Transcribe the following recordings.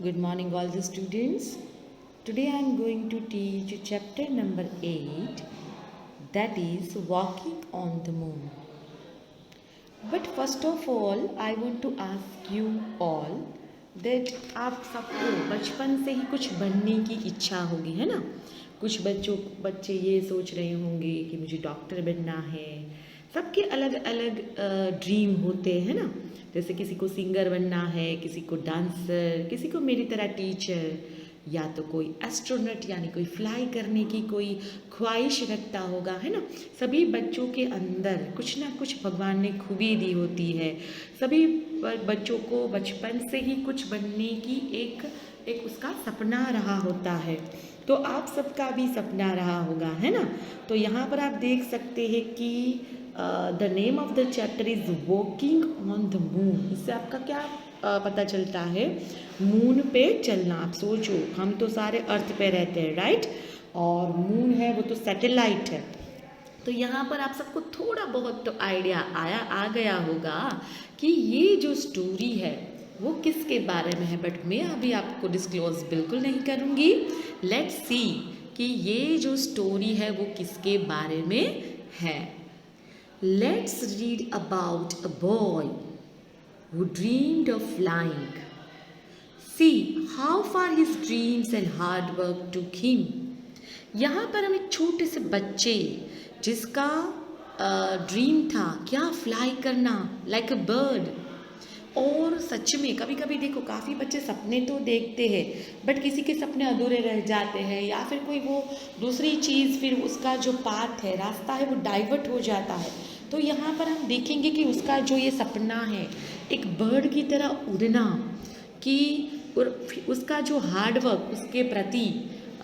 Good morning, all the students. Today I am going to teach chapter number 8, that is Walking on the Moon. But first of all, I want to ask you all that आप सबको बचपन से ही कुछ बनने की इच्छा होगी, है ना। कुछ बच्चे ये सोच रहे होंगे कि मुझे डॉक्टर बनना है। सबके अलग अलग ड्रीम होते हैं ना। जैसे किसी को सिंगर बनना है, किसी को डांसर, किसी को मेरी तरह टीचर, या तो कोई एस्ट्रोनॉट यानी कोई फ्लाई करने की कोई ख्वाहिश रखता होगा, है ना। सभी बच्चों के अंदर कुछ ना कुछ भगवान ने खूबी दी होती है। सभी बच्चों को बचपन से ही कुछ बनने की एक उसका सपना रहा होता है। तो आप सबका भी सपना रहा होगा, है ना। तो यहाँ पर आप देख सकते हैं कि the name of the chapter is walking on the moon. इससे आपका क्या पता चलता है? मून पे चलना। आप सोचो, हम तो सारे अर्थ पे रहते हैं, राइट, और मून है वो तो सैटेलाइट है। तो यहाँ पर आप सबको थोड़ा बहुत तो आइडिया आ गया होगा कि ये जो स्टोरी है वो किसके बारे में है। बट मैं अभी आपको डिस्क्लोज बिल्कुल नहीं करूँगी। लेट्स सी कि ये जो स्टोरी है वो किसके बारे में है। Let's read about a boy who dreamed of flying. See how far his dreams and hard work took him. यहाँ पर हम एक छोटे से बच्चे जिसका ड्रीम था क्या, फ्लाई करना लाइक अ बर्ड। और सच में कभी कभी देखो, काफ़ी बच्चे सपने तो देखते हैं बट किसी के सपने अधूरे रह जाते हैं, या फिर कोई वो दूसरी चीज़, फिर उसका जो पाथ है, रास्ता है, वो डाइवर्ट हो जाता है। तो यहाँ पर हम देखेंगे कि उसका जो ये सपना है एक बर्ड की तरह उड़ना, कि उसका जो हार्डवर्क उसके प्रति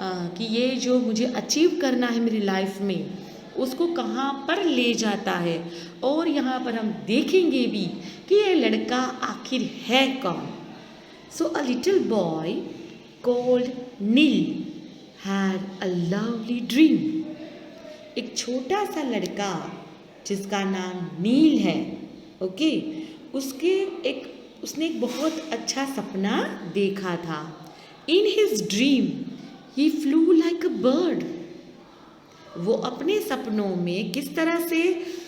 कि ये जो मुझे अचीव करना है मेरी लाइफ में, उसको कहाँ पर ले जाता है। और यहाँ पर हम देखेंगे भी कि ये लड़का आखिर है कौन। So a little boy called Neil had a lovely dream. एक छोटा सा लड़का जिसका नाम नील है, ओके, उसने एक बहुत अच्छा सपना देखा था। In his dream he flu like a bird. वो अपने सपनों में किस तरह से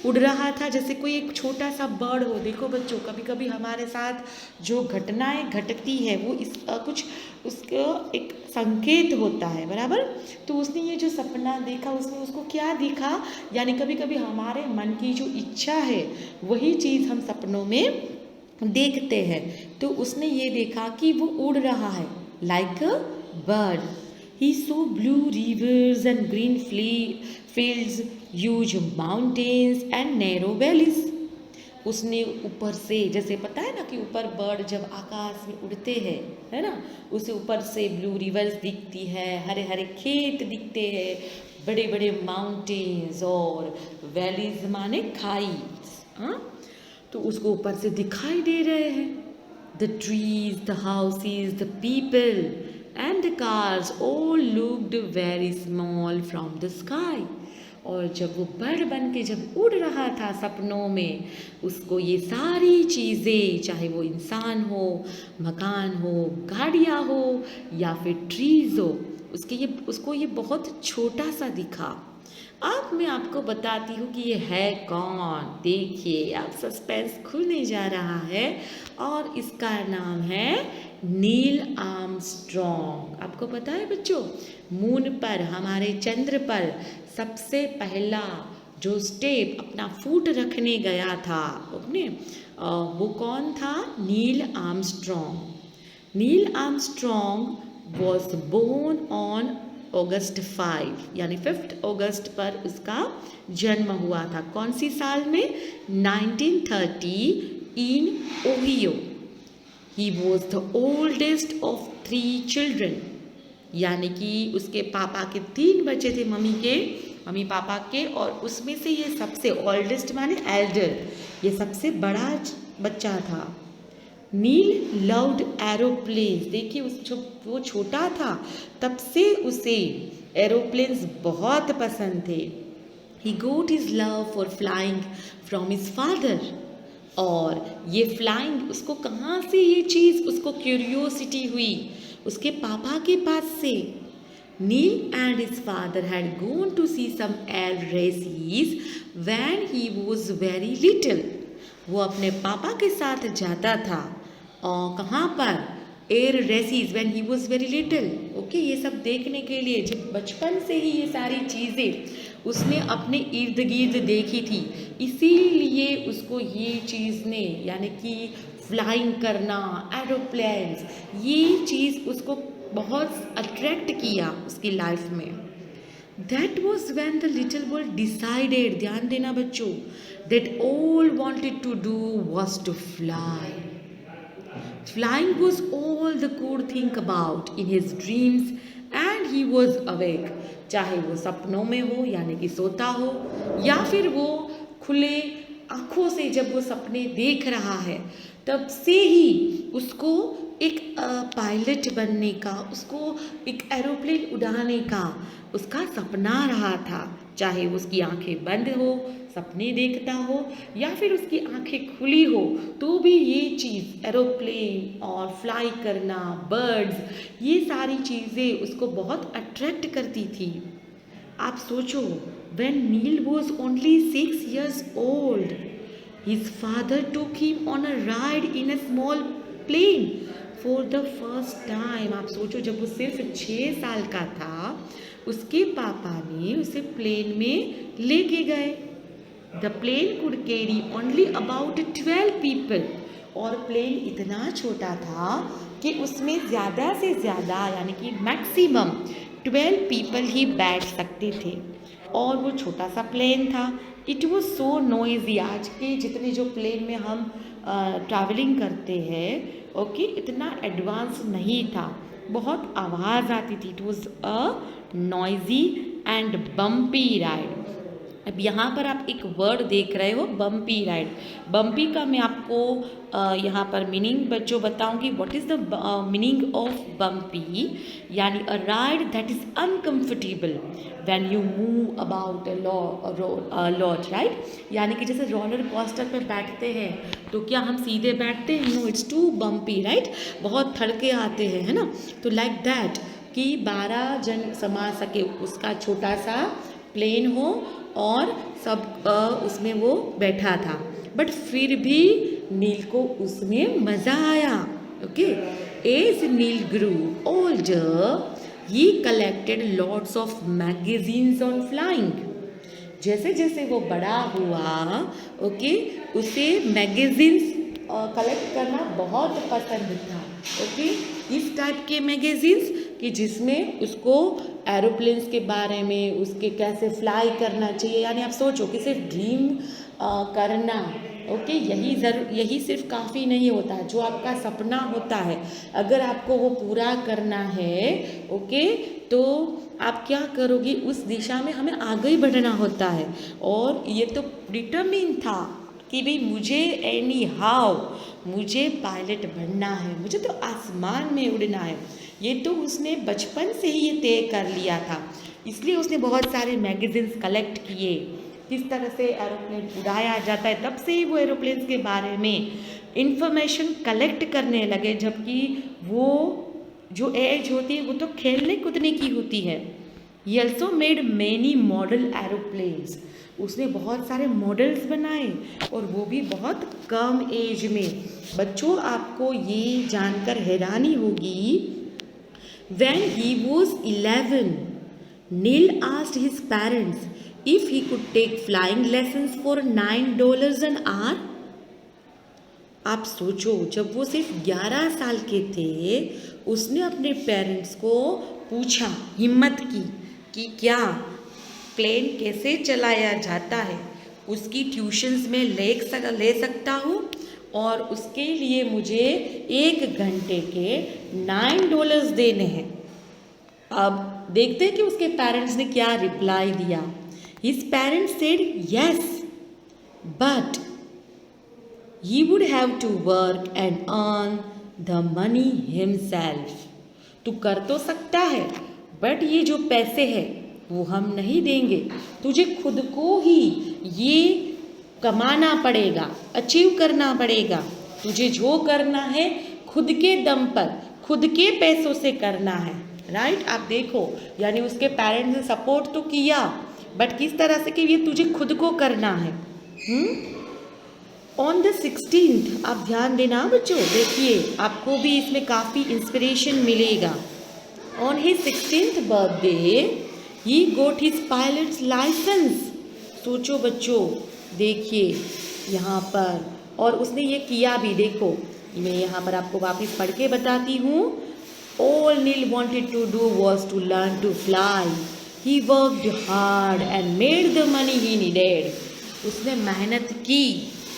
उड़ रहा था, जैसे कोई एक छोटा सा बर्ड हो। देखो बच्चों, कभी कभी हमारे साथ जो घटनाएं घटती है वो कुछ उसका एक संकेत होता है, बराबर। तो उसने ये जो सपना देखा, उसने उसको क्या देखा, यानी कभी कभी हमारे मन की जो इच्छा है वही चीज़ हम सपनों में देखते हैं। तो उसने ये देखा कि वो उड़ रहा है like a bird. He saw blue rivers and green fields, huge mountains and narrow valleys. उसने ऊपर से, जैसे पता है ना कि ऊपर बर्ड जब आकाश में उड़ते हैं, है ना, उसे ऊपर से ब्लू रिवर्स दिखती है, हरे हरे खेत दिखते हैं, बड़े बड़े माउंटेन्स और वैलीज माने खाई, हाँ, तो उसको ऊपर से दिखाई दे रहे हैं। The trees, the houses, the people and the cars all looked very small from the sky. और जब वो बर्ड बन के जब उड़ रहा था सपनों में, उसको ये सारी चीज़ें, चाहे वो इंसान हो, मकान हो, गाड़ियाँ हो या फिर ट्रीज हो, उसको ये बहुत छोटा सा दिखा। अब मैं आपको बताती हूँ कि ये है कौन। देखिए, आप सस्पेंस खुलने जा रहा है और इसका नाम है नील आर्मस्ट्रॉन्ग। आपको पता है बच्चों, मून पर, हमारे चंद्र पर सबसे पहला जो स्टेप अपना फुट रखने गया था वो कौन था? Neil Armstrong. Neil Armstrong was born on August 5, यानी 5 अगस्त पर उसका जन्म हुआ था। कौन सी साल में? 1930 in Ohio. He was the oldest of 3 children, यानी कि उसके पापा के 3 बच्चे थे, मम्मी पापा के, और उसमें से ये सबसे ओल्डेस्ट माने एल्डर, ये सबसे बड़ा बच्चा था। नील लव्ड एरोप्लेन्स। देखिए, वो छोटा था तब से उसे एरोप्लेन्स बहुत पसंद थे। He got his love for flying from his father. और ये फ्लाइंग उसको कहाँ से ये चीज़ उसको क्यूरियोसिटी हुई, उसके पापा के पास से। Neil and his father had gone to see some air races when he was very little. वो अपने पापा के साथ जाता था और कहाँ पर, air races when he was very little. Okay, ये सब देखने के लिए जब बचपन से ही ये सारी चीज़ें उसने अपने इर्द गिर्द देखी थी, इसीलिए उसको ये चीज़ ने यानी कि फ्लाइंग करना, एरोप्लेन्स, ये चीज़ उसको बहुत अट्रैक्ट किया उसकी लाइफ में। That was when the little boy decided, ध्यान देना बच्चों, that all wanted to do was to fly. Flying was all the could think about in his dreams and he was awake. चाहे वो सपनों में हो यानी कि सोता हो, या फिर वो खुले आँखों से जब वो सपने देख रहा है, तब से ही उसको एक पायलट बनने का, उसको एक एरोप्लेन उड़ाने का उसका सपना रहा था। चाहे उसकी आंखें बंद हो, सपने देखता हो, या फिर उसकी आंखें खुली हो, तो भी ये चीज़ एरोप्लेन और फ्लाई करना, बर्ड्स, ये सारी चीज़ें उसको बहुत अट्रैक्ट करती थी। आप सोचो, when Neil was only 6 years old, his father took him on a ride in a small plane for the first time. आप सोचो, जब वो सिर्फ 6 साल का था, उसके पापा ने उसे प्लेन में लेके गए। The plane could carry only about 12 people, और प्लेन इतना छोटा था कि उसमें ज़्यादा से ज़्यादा यानी कि मैक्सिमम 12 पीपल ही बैठ सकते थे, और वो छोटा सा प्लेन था। इट वॉज सो नॉइजी, आज के जितने जो प्लेन में हम ट्रैवलिंग करते हैं, ओके, इतना एडवांस नहीं था, बहुत आवाज़ आती थी। It was a noisy and bumpy ride. अब यहाँ पर आप एक वर्ड देख रहे हो, बम्पी राइड। बम्पी का मैं आपको यहाँ पर मीनिंग बच्चों बताऊंगी। What is the meaning of bumpy, यानी a ride that is uncomfortable when you move about a lot, right. यानी कि जैसे रोलर कोस्टर पे बैठते हैं तो क्या हम सीधे बैठते हैं? No, it's too bumpy, right, बहुत थड़के आते हैं, है ना। तो लाइक दैट कि 12 जन समा सके, उसका छोटा सा प्लेन हो और सब उसमें वो बैठा था, बट फिर भी नील को उसमें मज़ा आया। Okay, as Neil grew older he collected lots of magazines on flying. जैसे जैसे वो बड़ा हुआ, ओके, उसे मैगजीन्स कलेक्ट करना बहुत पसंद था। ओके, इस टाइप के मैगजीन्स कि जिसमें उसको एरोप्लेन्स के बारे में, उसके कैसे फ्लाई करना चाहिए, यानी आप सोचो कि सिर्फ ड्रीम करना, ओके, यही सिर्फ काफ़ी नहीं होता। जो आपका सपना होता है, अगर आपको वो पूरा करना है, ओके, तो आप क्या करोगे, उस दिशा में हमें आगे बढ़ना होता है। और ये तो डिटरमिन था कि भाई मुझे एनी हाउ मुझे पायलट बनना है, मुझे तो आसमान में उड़ना है। ये तो उसने बचपन से ही ये तय कर लिया था, इसलिए उसने बहुत सारे मैगजीन्स कलेक्ट किए, किस तरह से एरोप्लेन उड़ाया जाता है। तब से ही वो एरोप्लेन्स के बारे में इंफॉर्मेशन कलेक्ट करने लगे। जबकि वो जो एज होती है वो तो खेलने कूदने की होती है। He also made many model aeroplanes, उसने बहुत सारे मॉडल्स बनाए, और वो भी बहुत कम एज में। बच्चों, आपको ये जानकर हैरानी होगी, when he was 11, Neil asked his parents if he could take flying lessons for $9 an hour. आप सोचो, जब वो सिर्फ 11 साल के थे, उसने अपने पेरेंट्स को पूछा, हिम्मत की कि क्या प्लेन कैसे चलाया जाता है, उसकी ट्यूशन्स में ले सकता हूँ, और उसके लिए मुझे 1 घंटे के $9 देने हैं। अब देखते हैं कि उसके पेरेंट्स ने क्या रिप्लाई दिया। His parents said yes, but he would have to work and earn the money himself. तू कर तो सकता है, बट ये जो पैसे हैं वो हम नहीं देंगे, तुझे खुद को ही ये कमाना पड़ेगा, अचीव करना पड़ेगा। तुझे जो करना है खुद के दम पर, खुद के पैसों से करना है, राइट। आप देखो, यानी उसके पेरेंट्स ने सपोर्ट तो किया, बट किस तरह से कि ये तुझे खुद को करना है। ऑन द 16th, आप ध्यान देना बच्चों, देखिए आपको भी इसमें काफ़ी इंस्पिरेशन मिलेगा। On his 16th birthday he got his pilot's license. सोचो बच्चों, देखिए यहाँ पर, और उसने ये किया भी, देखो मैं यहाँ पर आपको वापस पढ़ के बताती हूँ। All Neil wanted to do was to learn to fly. He worked hard and made the money he needed. उसने मेहनत की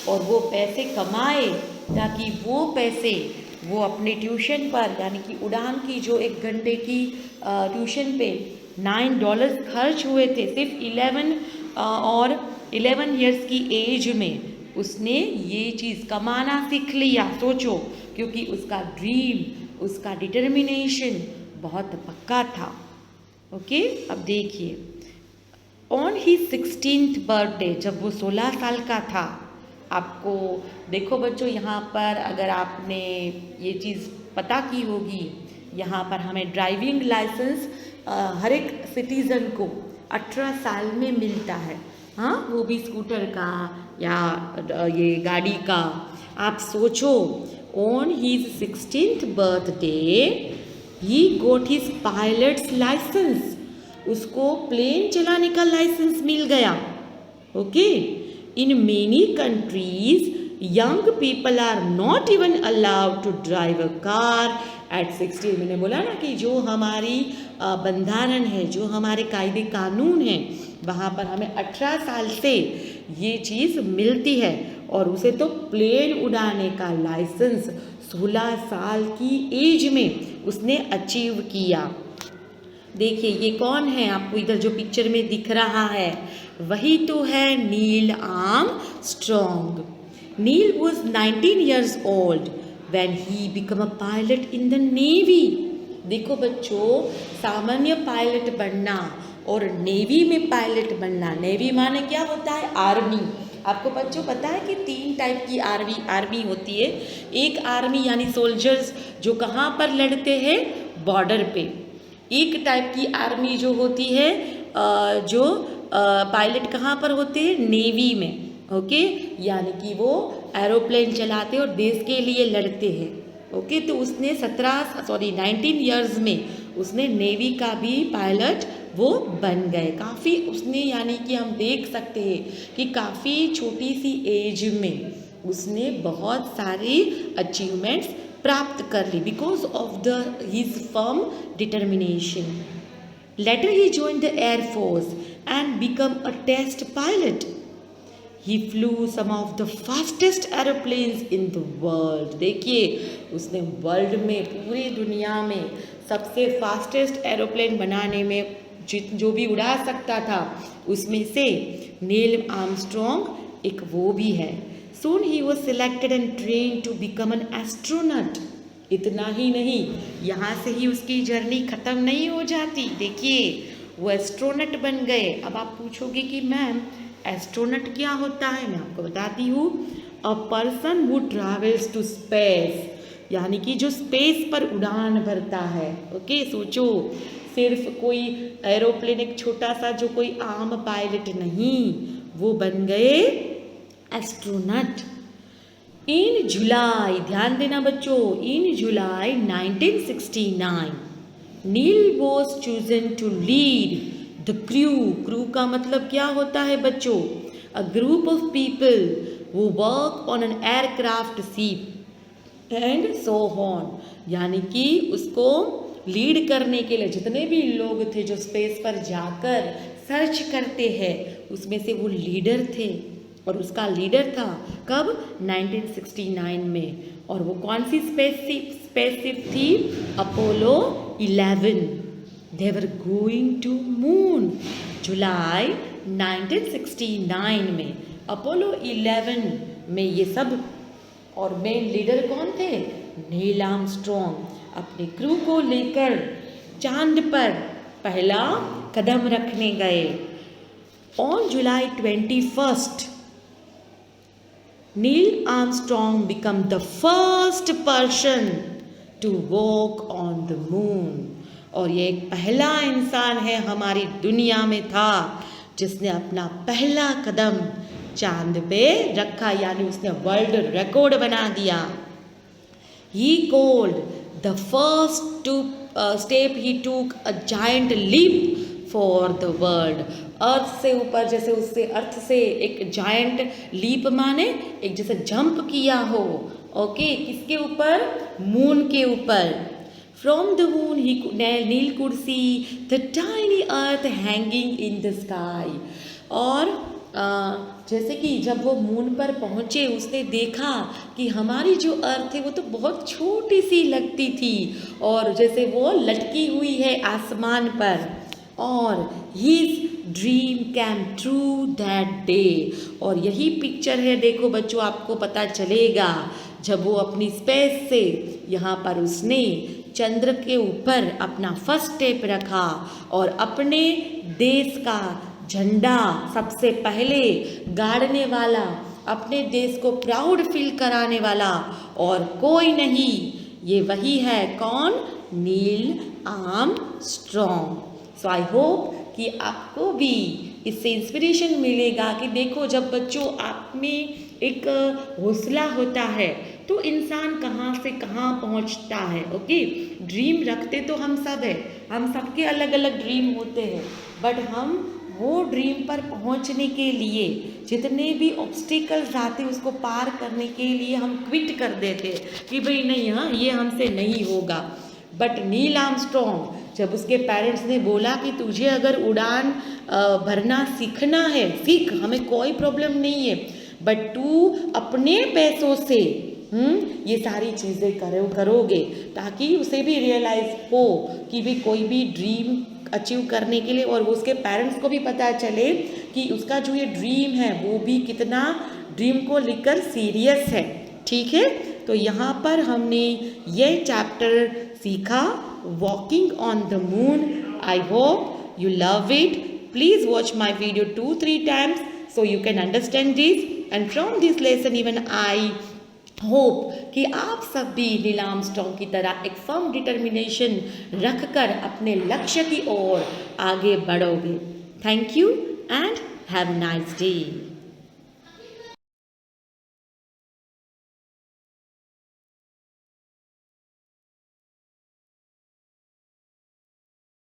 और वो पैसे कमाए, ताकि वो पैसे वो अपने ट्यूशन पर, यानी कि उड़ान की जो 1 घंटे की ट्यूशन पे $9 खर्च हुए थे, सिर्फ 11 ईयर्स की एज में उसने ये चीज़ कमाना सीख लिया। सोचो, क्योंकि उसका ड्रीम, उसका डिटर्मिनेशन बहुत पक्का था। ओके, अब देखिए ऑन ही 16th बर्थडे, जब वो 16 साल का था, आपको देखो बच्चों यहाँ पर, अगर आपने ये चीज़ पता की होगी, यहाँ पर हमें ड्राइविंग लाइसेंस हर एक सिटीज़न को 18 साल में मिलता है, हाँ, वो भी स्कूटर का या ये गाड़ी का। आप सोचो, on his 16th birthday he got his pilot's license, उसको प्लेन चलाने का लाइसेंस मिल गया। Okay, in many countries young people are not even allowed to drive a car at 16। मैंने बोला ना कि जो हमारी बंधारण है, जो हमारे कायदे कानून हैं, वहाँ पर हमें 18 साल से ये चीज़ मिलती है, और उसे तो प्लेन उड़ाने का लाइसेंस 16 साल की एज में उसने अचीव किया। देखिए ये कौन है, आपको इधर जो पिक्चर में दिख रहा है, वही तो है Neil Armstrong. Neil was 19 years old when he became a pilot in the Navy। देखो बच्चों, सामान्य पायलट बनना और नेवी में पायलट बनना, नेवी माने क्या होता है, आर्मी। आपको बच्चों पता है कि 3 टाइप की आर्मी होती है। एक आर्मी यानी सोल्जर्स जो कहाँ पर लड़ते हैं, बॉर्डर पे। एक टाइप की आर्मी जो होती है, जो पायलट कहाँ पर होते हैं, नेवी में। ओके, यानी कि वो एरोप्लेन चलाते और देश के लिए लड़ते हैं। ओके, तो उसने 19 ईयर्स में उसने नेवी का भी पायलट वो बन गए। काफ़ी उसने, यानी कि हम देख सकते हैं कि काफ़ी छोटी सी एज में उसने बहुत सारी अचीवमेंट्स प्राप्त कर ली, because of the his firm determination. Later he join the air force and become a test pilot. He flew some of the fastest aeroplanes in the world। देखिए, उसने वर्ल्ड में, पूरी दुनिया में सबसे फास्टेस्ट एरोप्लेन बनाने में जो भी उड़ा सकता था, उसमें से नील आर्मस्ट्रॉन्ग एक वो भी है। Soon he was selected and trained to become an astronaut। इतना ही नहीं, यहाँ से ही उसकी जर्नी ख़त्म नहीं हो जाती। देखिए, वो एस्ट्रोनट बन गए। अब आप पूछोगे कि मैम एस्ट्रोनट क्या होता है, मैं आपको बताती हूँ। A person who travels to space, यानी कि जो स्पेस पर उड़ान भरता है। ओके, सोचो, सिर्फ कोई एरोप्लेन, एक छोटा सा, जो कोई आम पायलट नहीं, वो बन गए एस्ट्रोनट। इन जुलाई, ध्यान देना बच्चों, in July 1969 Neil was chosen to lead the crew का मतलब क्या होता है बच्चों, a group of people who work on an aircraft ship and so on. यानी कि उसको लीड करने के लिए जितने भी लोग थे जो स्पेस पर जाकर सर्च करते हैं, उसमें से वो लीडर थे, और उसका लीडर था कब, 1969 में। और वो कौन सी स्पेसशिप थी, Apollo 11। They were going to moon। जुलाई 1969 में अपोलो 11 में ये सब, और मेन लीडर कौन थे, नील आर्मस्ट्रॉन्ग अपने क्रू को लेकर चांद पर पहला कदम रखने गए। On July 21 Neil Armstrong became the first person to walk on the moon. और ये एक पहला इंसान है हमारी दुनिया में था जिसने अपना पहला कदम चांद पे रखा, यानी उसने वर्ल्ड रिकॉर्ड बना दिया. He called the first step he took a giant leap for the world. अर्थ से ऊपर, जैसे उससे अर्थ से एक जायंट लीप माने एक जैसे जंप किया हो. ओके, किसके ऊपर? मून के ऊपर. From the moon Neil could see the tiny earth hanging in the sky. और जैसे कि जब वो मून पर पहुँचे उसने देखा कि हमारी जो अर्थ है वो तो बहुत छोटी सी लगती थी और जैसे वो लटकी हुई है आसमान पर. और his dream came true that day. और यही पिक्चर है, देखो बच्चों, आपको पता चलेगा जब वो अपनी स्पेस से यहाँ पर उसने चंद्र के ऊपर अपना फर्स्ट स्टेप रखा और अपने देश का झंडा सबसे पहले गाड़ने वाला, अपने देश को प्राउड फील कराने वाला और कोई नहीं, ये वही है. कौन? Neil Armstrong. So I hope कि आपको भी इससे इंस्पिरेशन मिलेगा कि देखो, जब बच्चों आप में एक हौसला होता है तो इंसान कहाँ से कहाँ पहुँचता है. ओके, ड्रीम रखते तो हम सब है, हम सबके अलग अलग ड्रीम होते हैं, बट हम वो ड्रीम पर पहुँचने के लिए जितने भी ऑब्स्टिकल्स आते उसको पार करने के लिए हम क्विट कर देते कि भाई नहीं, हाँ ये हमसे नहीं होगा. बट नील आर्मस्ट्रॉन्ग, जब उसके पेरेंट्स ने बोला कि तुझे अगर उड़ान भरना सीखना है, सीख, हमें कोई प्रॉब्लम नहीं है, बट तू अपने पैसों से ये सारी चीज़ें करोगे, ताकि उसे भी रियलाइज हो कि भी कोई भी ड्रीम अचीव करने के लिए, और उसके पेरेंट्स को भी पता चले कि उसका जो ये ड्रीम है वो भी कितना ड्रीम को लेकर सीरियस है. ठीक है, तो यहाँ पर हमने ये चैप्टर सीखा, walking on the moon. I hope you love it. Please watch my video 2-3 times so you can understand this, and from this lesson even I hope कि आप सब भी नील आर्मस्ट्रॉन्ग की तरह एक फर्म डिटर्मिनेशन रखकर अपने लक्ष्य की ओर आगे बढ़ोगे. Thank you and have a nice day.